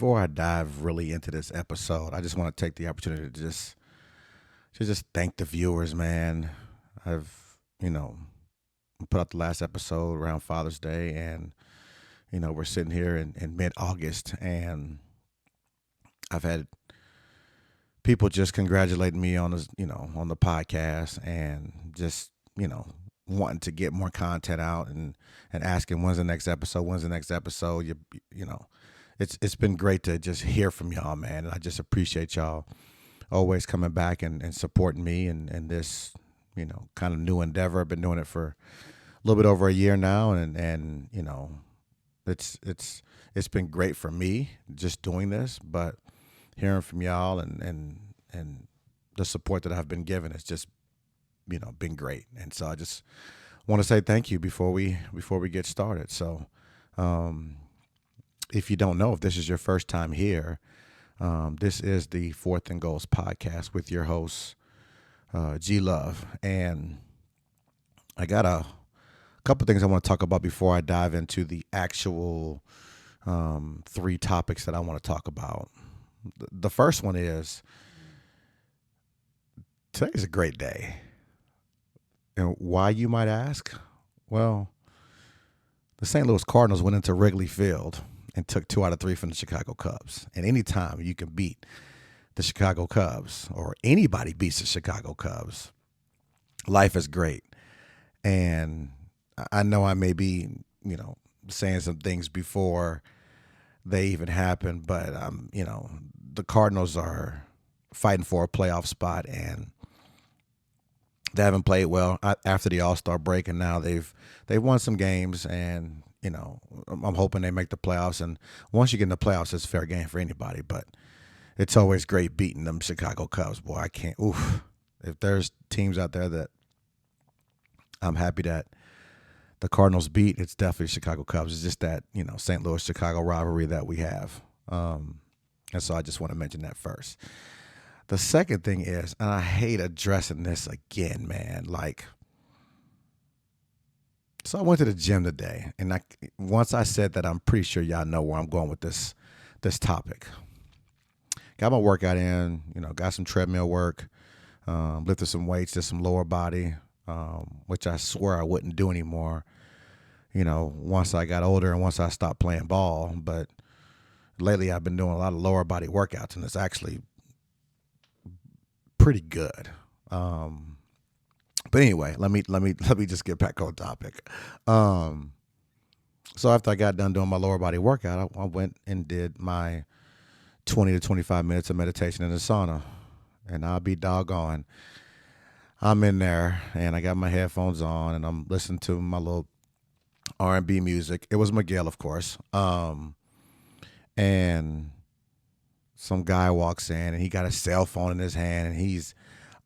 before I dive really into this episode, I just want to take the opportunity to just thank the viewers, man. I've put out the last episode around Father's Day, and we're sitting here in mid August, and I've had people just congratulating me on on the podcast, and just wanting to get more content out, and asking when's the next episode. You know, it's been great to just hear from y'all, man, and I just appreciate y'all always coming back and supporting me and this kind of new endeavor. I've been doing it for a little bit over a year now, and it's been great for me just doing this, but hearing from y'all and the support that I've been given has just been great. And so I just want to say thank you before we get started. So um, if you don't know, if this is your first time here, this is the Fourth and Goals podcast with your host, G Love. And I got a couple things I want to talk about before I dive into the actual three topics that I want to talk about. The first one is today is a great day. And why, you might ask? Well, the St. Louis Cardinals went into Wrigley Field and took 2 out of 3 from the Chicago Cubs. And anytime you can beat the Chicago Cubs, or anybody beats the Chicago Cubs, life is great. And I know I may be, saying some things before they even happen, but the Cardinals are fighting for a playoff spot, and they haven't played well after the All-Star break, and now they've won some games, and I'm hoping they make the playoffs. And once you get in the playoffs, it's fair game for anybody. But it's always great beating them Chicago Cubs. Boy, I can't. Oof. If there's teams out there that I'm happy that the Cardinals beat, it's definitely Chicago Cubs. It's just that St. Louis Chicago rivalry that we have, and so I just want to mention that first. The second thing is, and I hate addressing this again, man. So I went to the gym today, and once I said that, I'm pretty sure y'all know where I'm going with this topic. Got my workout in, got some treadmill work, lifted some weights, did some lower body, which I swear I wouldn't do anymore, once I got older and once I stopped playing ball. But lately I've been doing a lot of lower body workouts, and it's actually pretty good. But anyway, let me just get back on topic. So after I got done doing my lower body workout, I went and did my 20 to 25 minutes of meditation in the sauna. And I'll be doggone, I'm in there and I got my headphones on and I'm listening to my little R&B music. It was Miguel, of course. And some guy walks in and he got a cell phone in his hand and he's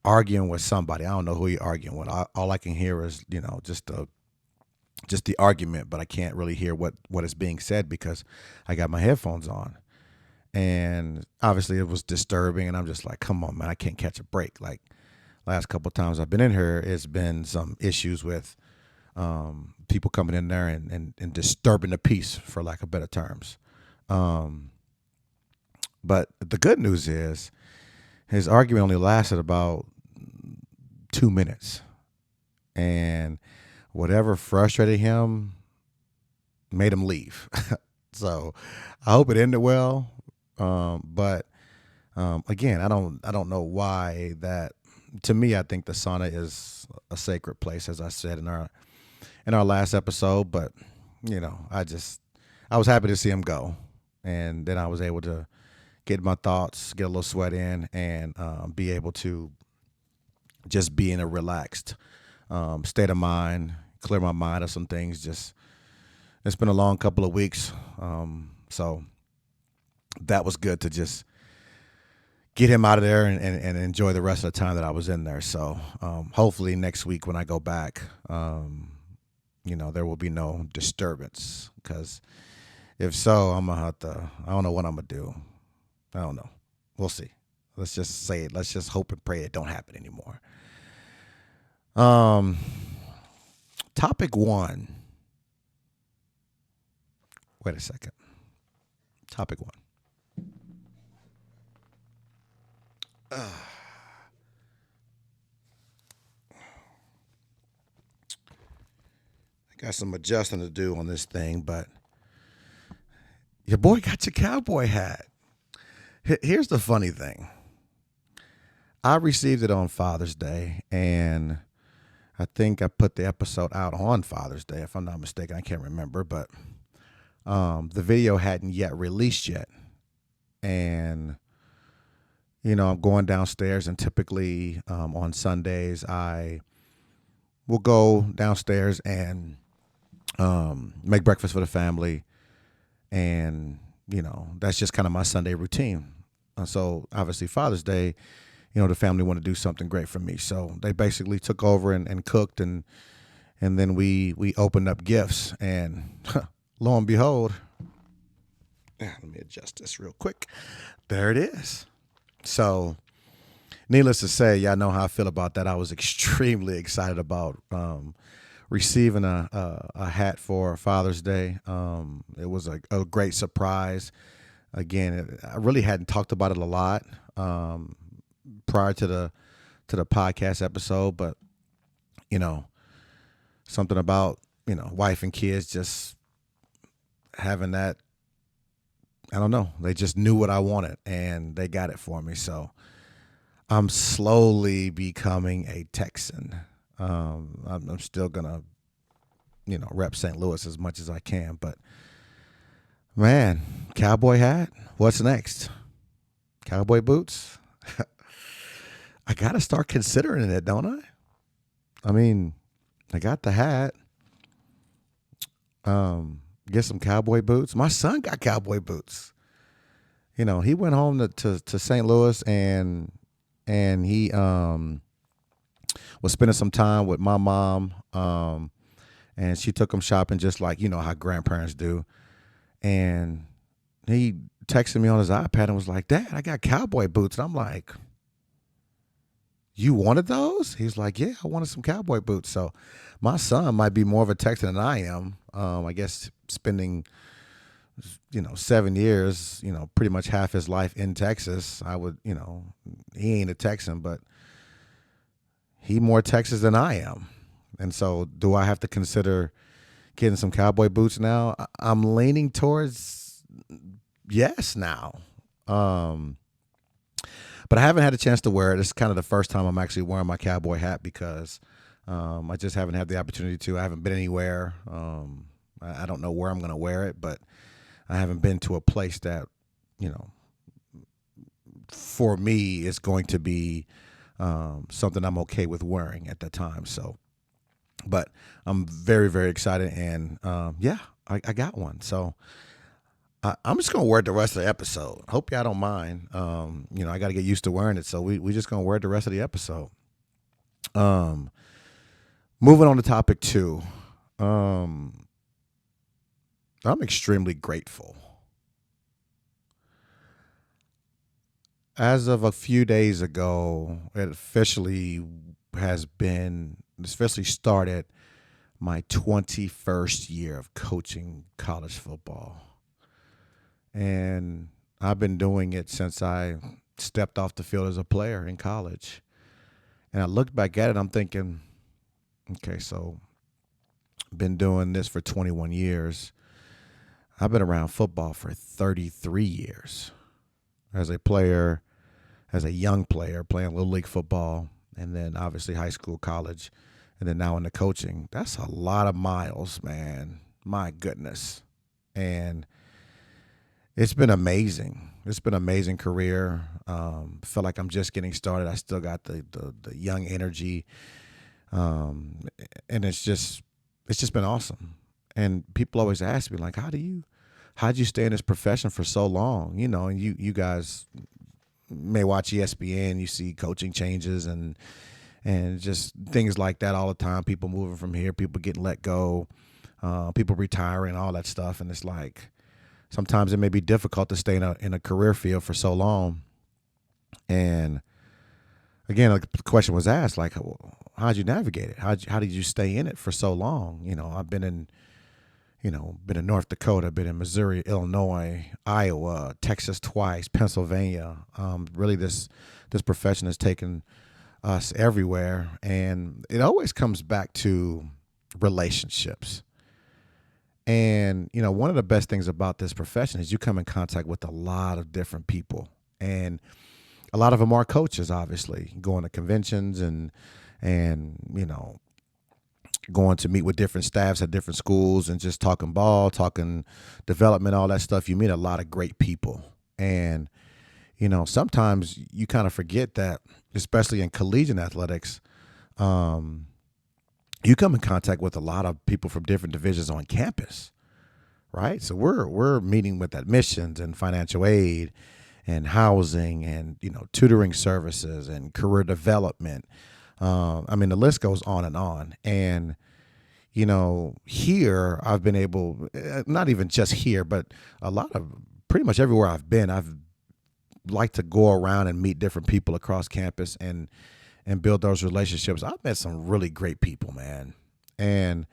arguing with somebody. I don't know who he arguing with. All I can hear is just the argument, but I can't really hear what is being said because I got my headphones on. And obviously it was disturbing, and I'm just like, come on, man, I can't catch a break. Like last couple of times I've been in here, it's been some issues with people coming in there and disturbing the peace, for lack of better terms. But the good news is his argument only lasted about 2 minutes. And whatever frustrated him made him leave. So I hope it ended well. But again, I don't know why that. To me, I think the sauna is a sacred place, as I said in our last episode. But I was happy to see him go, and then I was able to get my thoughts, get a little sweat in, and be able to just be in a relaxed state of mind, clear my mind of some things. Just it's been a long couple of weeks, so that was good to just get him out of there and enjoy the rest of the time that I was in there. So hopefully next week when I go back, there will be no disturbance, because if so, I'm gonna have to. I don't know what I'm gonna do. I don't know. We'll see. Let's just say it. Let's just hope and pray it don't happen anymore. Topic one. Wait a second. Topic one. I got some adjusting to do on this thing, but your boy got your cowboy hat. Here's the funny thing. I received it on Father's Day, and I think I put the episode out on Father's Day, if I'm not mistaken. I can't remember, but the video hadn't yet released yet. And, I'm going downstairs, and typically on Sundays, I will go downstairs and make breakfast for the family. And, that's just kind of my Sunday routine. So obviously Father's Day, the family wanted to do something great for me. So they basically took over and cooked, and then we opened up gifts, and lo and behold, let me adjust this real quick. There it is. So needless to say, y'all know how I feel about that. I was extremely excited about receiving a hat for Father's Day. It was a great surprise. Again, I really hadn't talked about it a lot prior to the podcast episode, but something about wife and kids just having that. I don't know. They just knew what I wanted, and they got it for me. So I'm slowly becoming a Texan. I'm still gonna rep St. Louis as much as I can, but man, cowboy hat. What's next? Cowboy boots. I got to start considering it, don't I? I mean, I got the hat. Get some cowboy boots. My son got cowboy boots. He went home to St. Louis, and he was spending some time with my mom. And she took him shopping, just like how grandparents do. And he texted me on his iPad and was like, "Dad, I got cowboy boots." And I'm like, "You wanted those?" He's like, "Yeah, I wanted some cowboy boots." So my son might be more of a Texan than I am. I guess spending, 7 years, pretty much half his life in Texas. I would, he ain't a Texan, but he more Texas than I am. And so do I have to consider getting some cowboy boots now? I'm leaning towards yes now. But I haven't had a chance to wear it. It's kind of the first time I'm actually wearing my cowboy hat because I just haven't had the opportunity to. I haven't been anywhere. I don't know where I'm going to wear it, but I haven't been to a place that, for me is going to be something I'm okay with wearing at that time. So, but I'm very, very excited. And I got one. So I'm just going to wear it the rest of the episode. Hope y'all don't mind. I got to get used to wearing it. So we just going to wear it the rest of the episode. Moving on to topic 2. I'm extremely grateful. As of a few days ago, it officially started my 21st year of coaching college football. And I've been doing it since I stepped off the field as a player in college. And I looked back at it, I'm thinking, okay, so I've been doing this for 21 years. I've been around football for 33 years as a player, as a young player playing Little League football, and then obviously high school, college, and then now into coaching. That's a lot of miles, man. My goodness. And it's been amazing. It's been an amazing career. Feel like I'm just getting started. I still got the young energy. And it's just been awesome. And people always ask me, like, how'd you stay in this profession for so long? And you guys may watch ESPN, you see coaching changes and just things like that all the time. People moving from here, people getting let go, people retiring, all that stuff. And it's like, sometimes it may be difficult to stay in a career field for so long. And again, like the question was asked, like, how'd you navigate it? How did you stay in it for so long? I've been in, been in North Dakota, been in Missouri, Illinois, Iowa, Texas twice, Pennsylvania. Really, this profession has taken us everywhere, and it always comes back to relationships. And one of the best things about this profession is you come in contact with a lot of different people, and a lot of them are coaches, obviously, going to conventions and going to meet with different staffs at different schools and just talking ball, talking development, all that stuff. You meet a lot of great people. And, sometimes you kind of forget that, especially in collegiate athletics, you come in contact with a lot of people from different divisions on campus, right? So we're meeting with admissions and financial aid and housing and, tutoring services and career development. The list goes on and on. And, here I've been able, not even just here, but a lot of pretty much everywhere I've been, I've liked to go around and meet different people across campus and build those relationships. I've met some really great people, man. And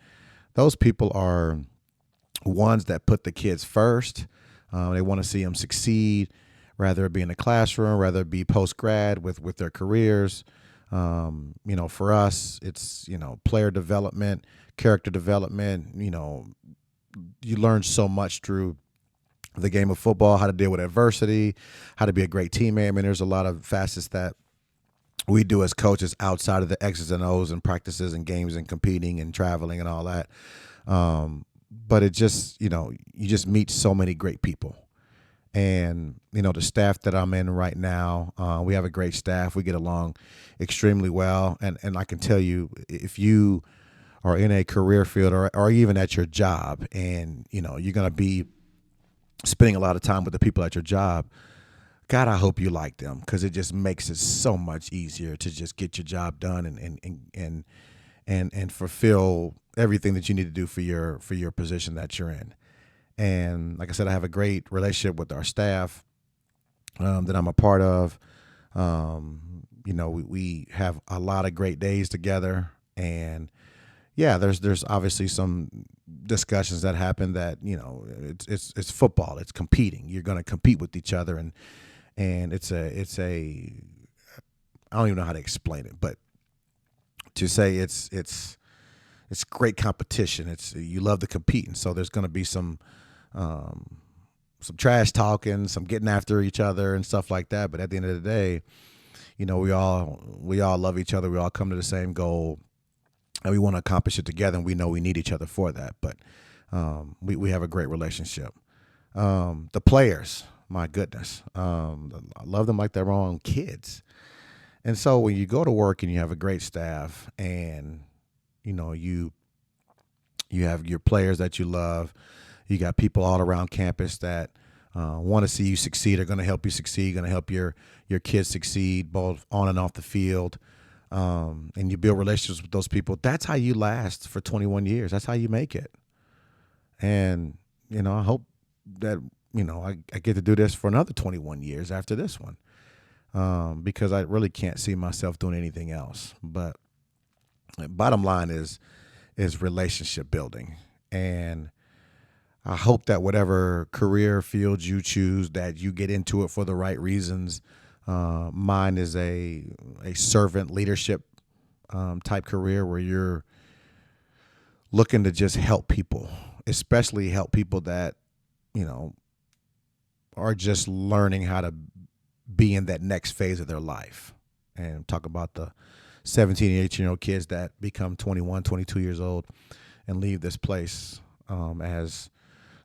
those people are ones that put the kids first. They want to see them succeed, rather it be in the classroom, rather it be post-grad with their careers. For us, it's, player development, character development. You learn so much through the game of football, how to deal with adversity, how to be a great teammate. There's a lot of facets that we do as coaches outside of the X's and O's and practices and games and competing and traveling and all that. But it just, you just meet so many great people. And, the staff that I'm in right now, we have a great staff. We get along extremely well. And I can tell you, if you are in a career field or even at your job and, you're going to be spending a lot of time with the people at your job, God, I hope you like them, because it just makes it so much easier to just get your job done and fulfill everything that you need to do for your position that you're in. And like I said, I have a great relationship with our staff that I'm a part of. We have a lot of great days together, and yeah, there's obviously some discussions that happen that it's football, it's competing. You're going to compete with each other, and it's a I don't even know how to explain it, but to say it's great competition. It's you love to compete, and so there's going to be some trash talking, some getting after each other and stuff like that. But at the end of the day, we all love each other. We all come to the same goal, and we want to accomplish it together. And we know we need each other for that. But we have a great relationship. The players, my goodness, I love them like their own kids. And so when you go to work and you have a great staff, and you have your players that you love, you got people all around campus that want to see you succeed, are going to help you succeed, going to help your kids succeed both on and off the field, and you build relationships with those people. That's how you last for 21 years. That's how you make it. And I hope that I get to do this for another 21 years after this one, because I really can't see myself doing anything else. But bottom line is relationship building. And I hope that whatever career field you choose, that you get into it for the right reasons. Mine is a servant leadership type career, where you're looking to just help people, especially help people that are just learning how to be in that next phase of their life. And talk about the 17 and 18-year-old kids that become 21, 22 years old and leave this place as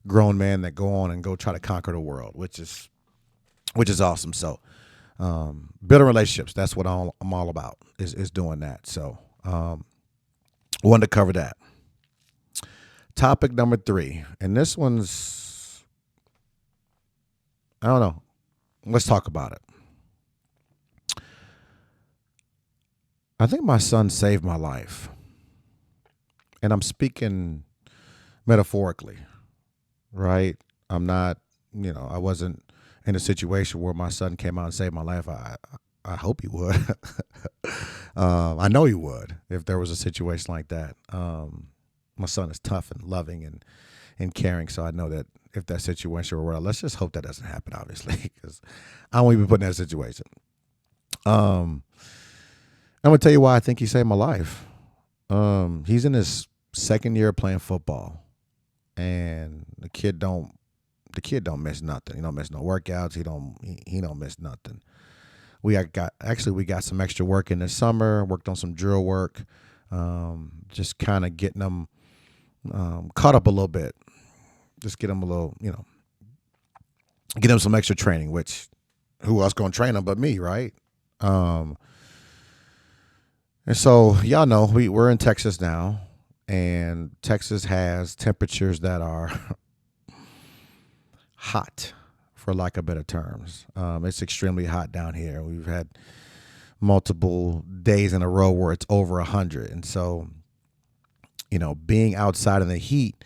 grown men that go on and go try to conquer the world, which is awesome. So building relationships, that's what I'm all about, is doing that. So wanted to cover that. Topic number 3, and this one's, I don't know. Let's talk about it. I think my son saved my life. And I'm speaking metaphorically, right? I'm not, I wasn't in a situation where my son came out and saved my life. I hope he would. I know he would if there was a situation like that. My son is tough and loving, and and caring. So I know that if that situation were, let's just hope that doesn't happen, obviously, because I don't want to be put in that situation. Um, I'm gonna tell you why I think he saved my life. He's in his second year playing football, and the kid don't miss nothing. He don't miss no workouts. He don't miss nothing. We got some extra work in the summer. Worked on some drill work, just kind of getting him caught up a little bit. Just get him a little, get him some extra training. Which who else gonna train him but me, right? Um, and so y'all know we're in Texas now, and Texas has temperatures that are hot, for lack of better terms. It's extremely hot down here. We've had multiple days in a row where it's over 100. And so, being outside in the heat,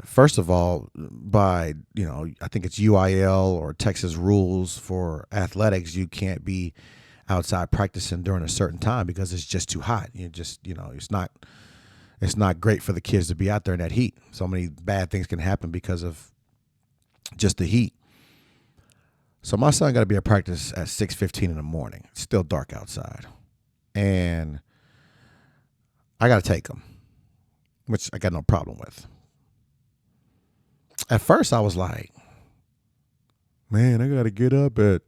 first of all, I think it's UIL or Texas rules for athletics, you can't be outside practicing during a certain time because it's just too hot. It's not great for the kids to be out there in that heat. So many bad things can happen because of just the heat. So my son got to be at practice at 6:15 in the morning. It's still dark outside. And I got to take him, which I got no problem with. At first I was like, man, I got to get up at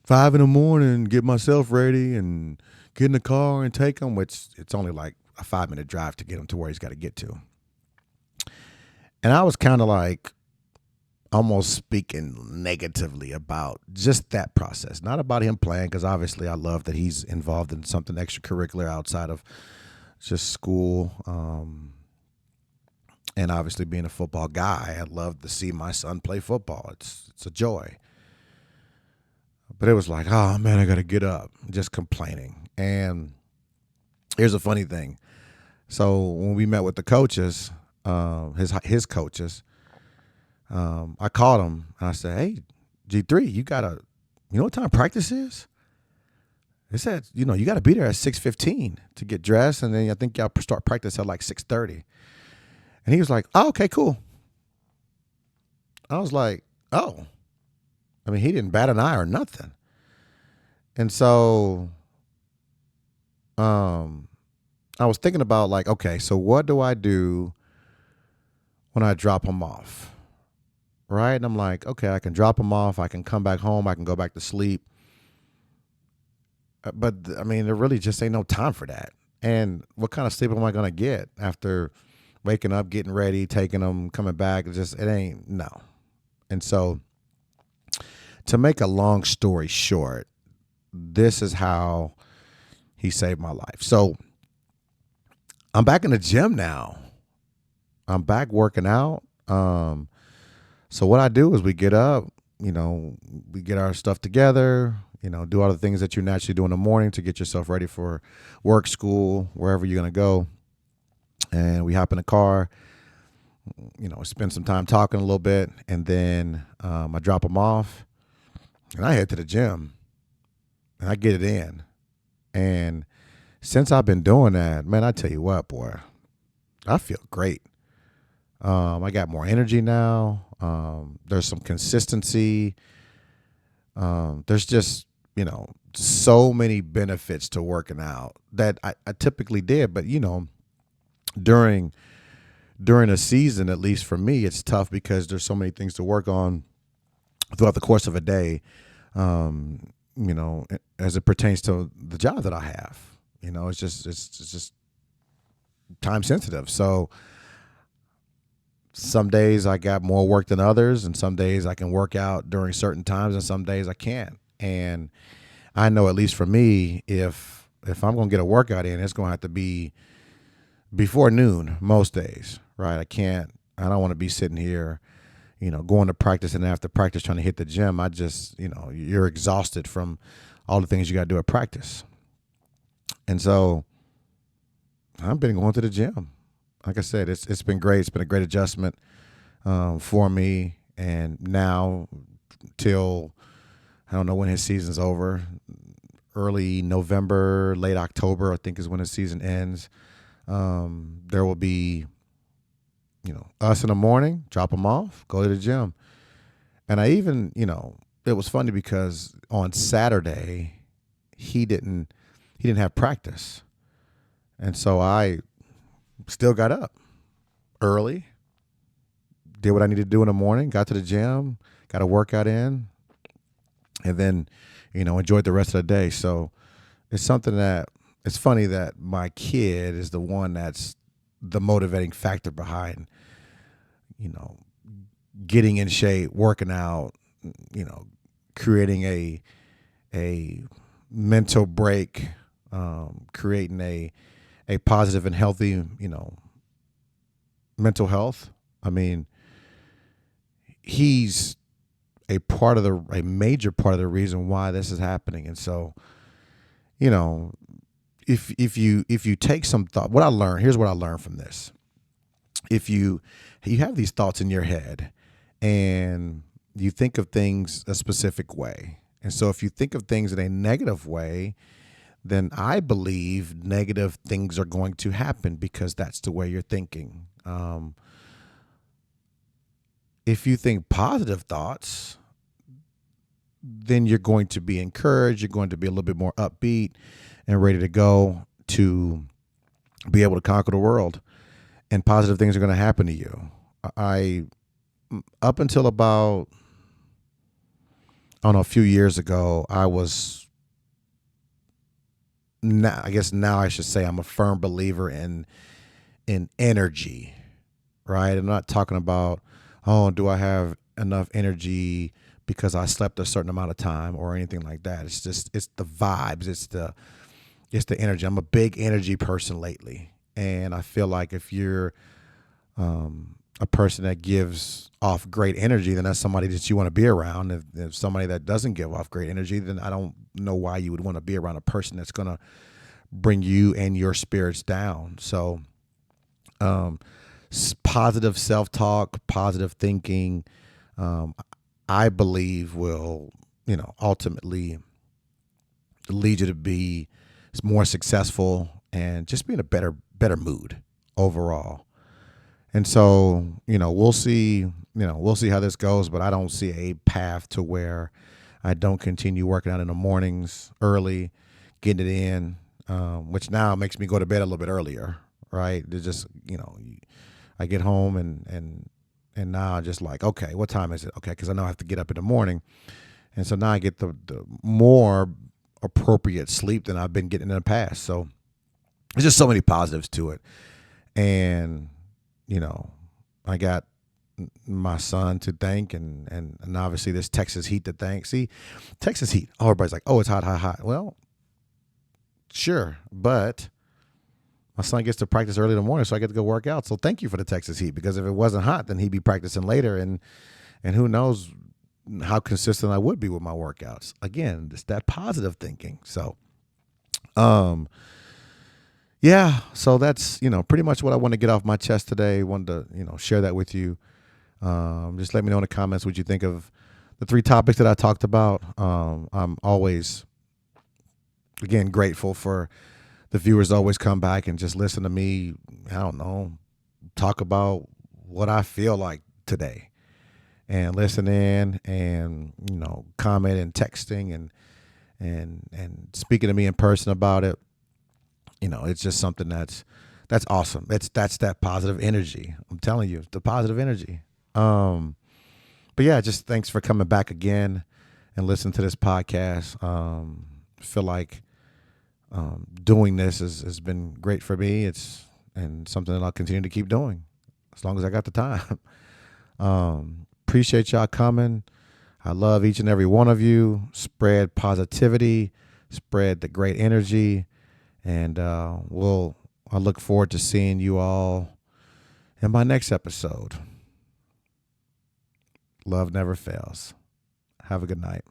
5 in the morning, get myself ready and get in the car and take him, which it's only like a 5-minute drive to get him to where he's got to get to. And I was kind of like, almost speaking negatively about just that process, not about him playing, because obviously I love that he's involved in something extracurricular outside of just school. And obviously being a football guy, I love to see my son play football. It's a joy. But it was like, oh man, I got to get up, just complaining. And here's a funny thing. So when we met with the coaches, his coaches, I called him and I said, hey, G3, you know what time practice is? They said, you got to be there at 6:15 to get dressed. And then I think y'all start practice at like 6:30. And he was like, oh, okay, cool. I was like, oh, I mean, he didn't bat an eye or nothing. And so, I was thinking about like, okay, so what do I do when I drop him off? Right? And I'm like, okay, I can drop him off. I can come back home. I can go back to sleep. But I mean, there really just ain't no time for that. And what kind of sleep am I going to get after waking up, getting ready, taking him, coming back? It ain't, no. And so to make a long story short, this is how he saved my life. So I'm back in the gym now. I'm back working out. So what I do is we get up, we get our stuff together, do all the things that you naturally do in the morning to get yourself ready for work, school, wherever you're going to go. And we hop in the car, spend some time talking a little bit. And then I drop them off and I head to the gym and I get it in. And since I've been doing that, man, I tell you what, boy, I feel great. I got more energy now. There's some consistency. There's just, so many benefits to working out that I typically did. But, during a season, at least for me, it's tough because there's so many things to work on throughout the course of a day, as it pertains to the job that I have. It's just time sensitive. So some days I got more work than others, and some days I can work out during certain times, and some days I can't. And I know, at least for me, if I'm going to get a workout in, it's going to have to be before noon most days, right? I don't want to be sitting here, going to practice and after practice trying to hit the gym. I just, you're exhausted from all the things you got to do at practice. And so I've been going to the gym. Like I said, it's been great. It's been a great adjustment for me. And now till, I don't know when his season's over, early November, late October, I think is when his season ends. There will be, us in the morning, drop them off, go to the gym. And I even, it was funny because on Saturday he didn't have practice. And so I still got up early, did what I needed to do in the morning, got to the gym, got a workout in, and then, enjoyed the rest of the day. So it's something that it's funny that my kid is the one that's the motivating factor behind, you know, getting in shape, working out, creating a mental break, creating a positive and healthy, mental health. I mean, he's a major part of the reason why this is happening. And so, you know, if you take some thought, here's what I learned from this. If you have these thoughts in your head and you think of things a specific way. And so if you think of things in a negative way, then I believe negative things are going to happen because that's the way you're thinking. If you think positive thoughts, then you're going to be encouraged. You're going to be a little bit more upbeat and ready to go to be able to conquer the world. And positive things are going to happen to you. Up until about, I don't know, a few years ago, I guess now I should say I'm a firm believer in energy, right? I'm not talking about, oh, do I have enough energy because I slept a certain amount of time or anything like that. It's the vibes. It's the energy. I'm a big energy person lately. And I feel like if you're a person that gives off great energy, then that's somebody that you want to be around. If somebody that doesn't give off great energy, then I don't know why you would want to be around a person that's going to bring you and your spirits down. So positive self-talk, positive thinking, I believe will, ultimately lead you to be more successful and just be in a better mood overall. And so, we'll see how this goes, but I don't see a path to where I don't continue working out in the mornings early, getting it in, which now makes me go to bed a little bit earlier, right? It's just, I get home and now I'm just like, okay, what time is it? Okay, because I know I have to get up in the morning. And so now I get the more appropriate sleep than I've been getting in the past. So there's just so many positives to it. And, I got my son to thank and obviously this Texas heat to thank. See, Texas heat, everybody's like, oh, it's hot, hot, hot. Well, sure, but my son gets to practice early in the morning, so I get to go work out. So thank you for the Texas heat, because if it wasn't hot, then he'd be practicing later, and who knows how consistent I would be with my workouts. Again, it's that positive thinking. So, yeah, so that's, pretty much what I want to get off my chest today. Wanted to, share that with you. Just let me know in the comments what you think of the 3 topics that I talked about. I'm always, again, grateful for the viewers always come back and just listen to me, I don't know, talk about what I feel like today and listen in and, comment and texting and speaking to me in person about it. It's just something that's awesome. That's that positive energy. I'm telling you, the positive energy. But yeah, just thanks for coming back again and listening to this podcast. Feel like doing this has been great for me. And something that I'll continue to keep doing as long as I got the time. Appreciate y'all coming. I love each and every one of you. Spread positivity, spread the great energy, and I look forward to seeing you all in my next episode. Love never fails. Have a good night.